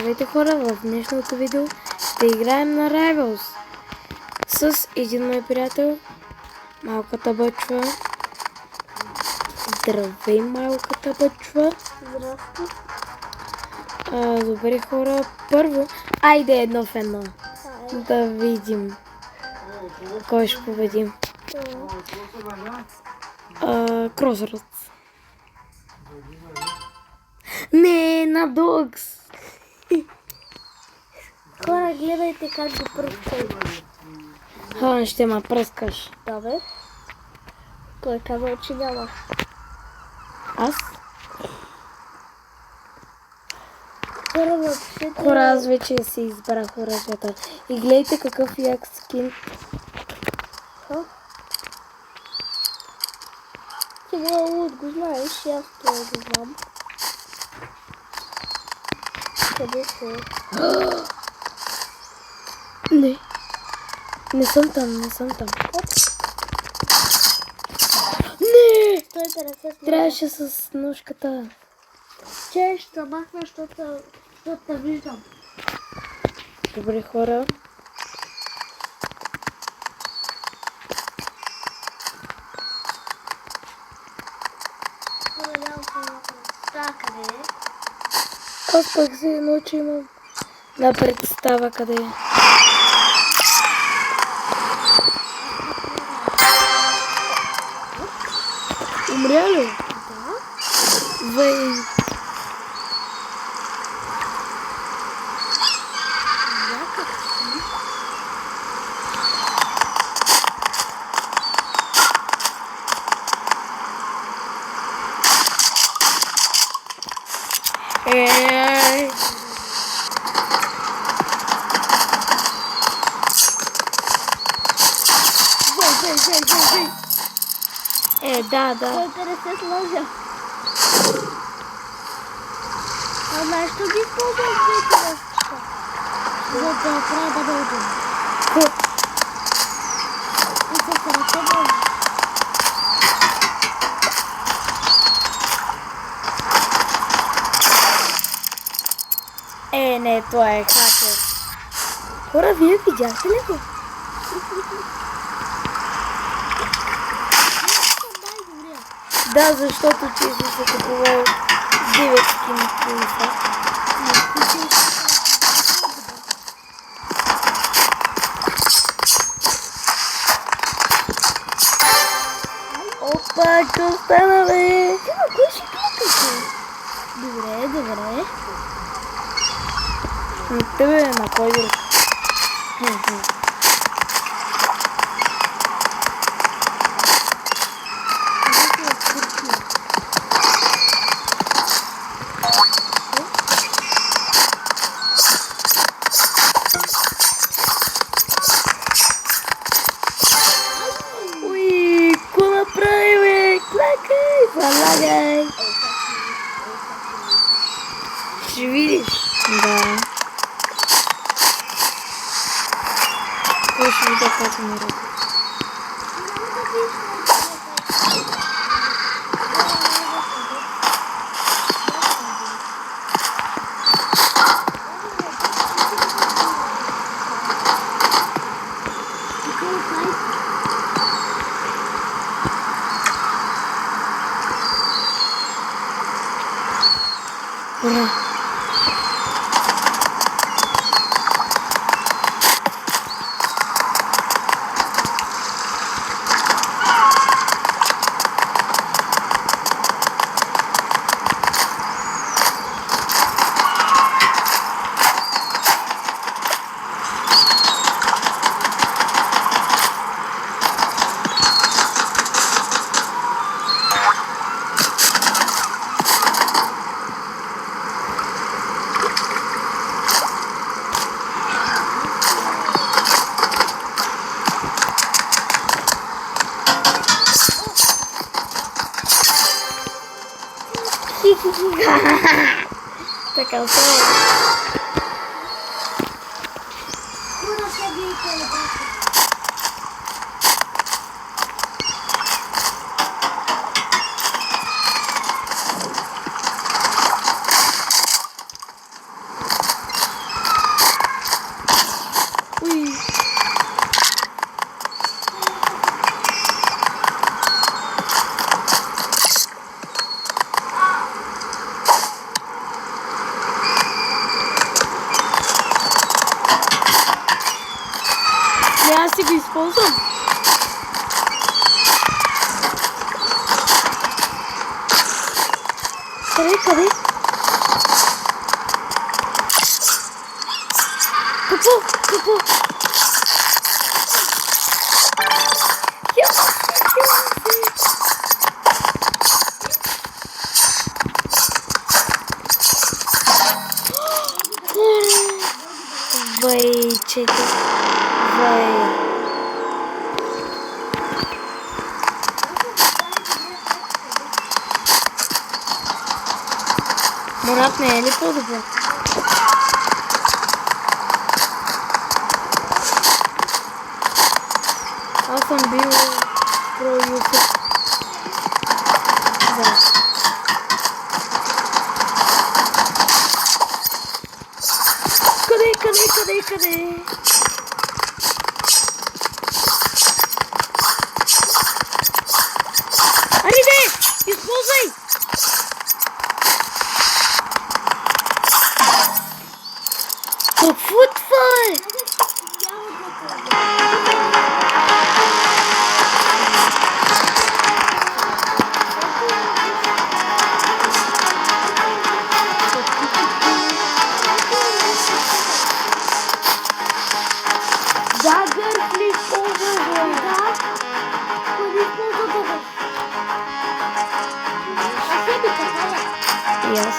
Здравейте хора, в днешното видео ще играем на Rivals с един мой приятел, малката бъчва. Здравей, малката бъчва. Здрасти. Добре хора, първо, айде едно в едно. Да видим кой ще победим. Crossroads. Не, на Догс. Хора, гледайте как го пръскам. Ще ме пръскаш. Добре. Кой казал, че няма? Аз? Хора, въобще... Хора, аз вече си избрах оръжията. И гледайте какъв як скин. Ти много го знаеш и аз това го знам. Къде се? Не. Не съм там, не съм там. Не! 150 Трябваше с ножката. Че ще махна, защото те виждам. Добре хора. Хора, нямам представа къде е. Аз пък се научи имам да представа къде е. Умря ли? Да. Вей. Ей. Да. 150 сложа. А нещо ги използвам двете неща. За да трябва да дойдем. И с ръце може. Не, това е хакер. Хора, вие видяхте ли го? Да, защото ти си се купувал 9 скини полиса. Опа, какво стана, бе? Кой ще кликате? Добре. На тебе, на кой друг? Уй, какво направи, бе? Клакай, залагай. Ще видиш. Да. Кой ще видя как ми работи? Ура! Така се е. Кура се бийте, Не, аз си го използвам. Къде? Какво? Вай, чекай. Вай. Мурат, не е ли по-добре? Аз съм бил про YouTube. Да. Къде? Ариде! Използвай! Какво това е? Дагър ли използваш? Да. Кой използва дагър? А тебе така? И аз.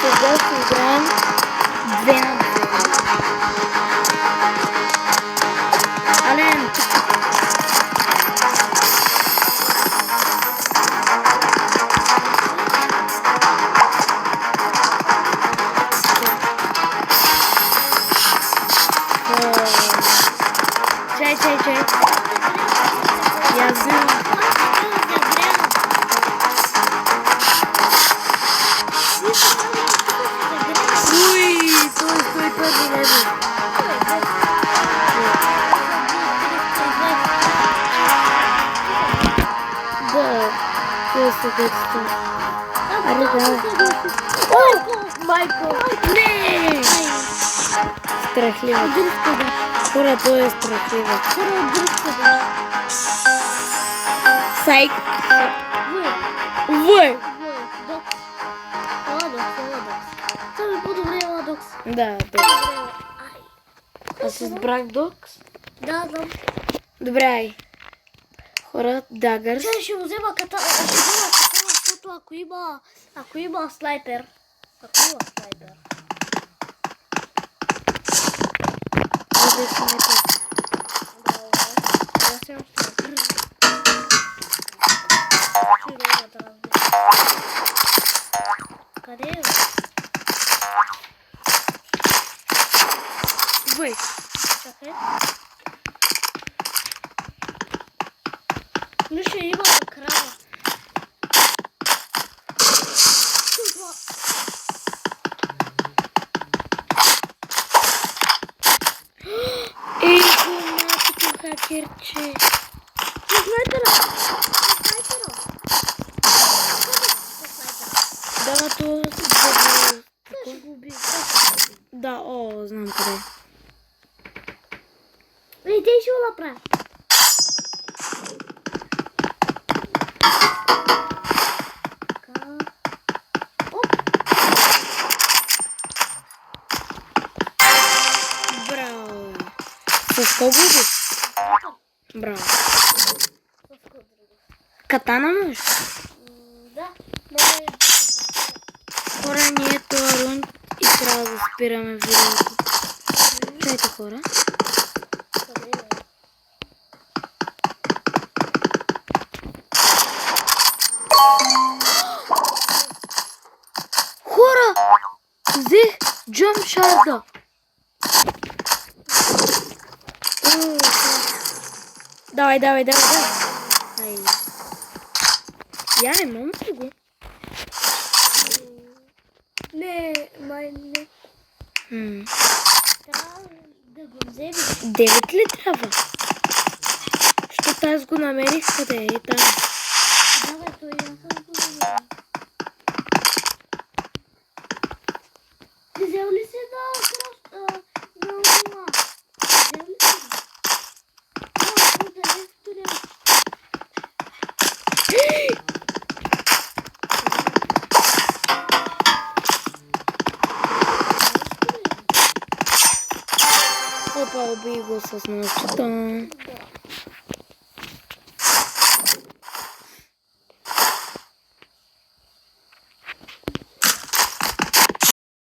Сега ще играем 2 на 2. Ален! Чай. Я взимам. Уй, той първи левел. Да, това е съдетство. Аре, да. О, Майкъл! Не! Страхливо. Хора, той е страхливо. Сайк. В. Да. Аз избрах Докс. Да. Добре, ай. Хора, Дагърс. Ще му взема катана, защото ако има снайпер. Къде е снайпер? Къде е? Вай. Чакай. Ну ще има крава. Ей, гуматото хакерче. Снайпера. Да, то... Ще го уби. Да, о, знам къде. Ей, те ще го направя. Браво. С кого би? Браво. Катана можеш? Да. Хора, ние това рунд и трябва да спираме видеото. Чайте, хора. Хора! Взех джамп шарда. Давай. Ай. Я не мога ли го? Не, май не. М. Трябва Да го вземи. 9 ли трябва? Защото аз го намерих къде е там. Давай, той аз съм го взема. Ти взел ли си на ума? Взел ли си? Да, е в Опа, убий го с нощта.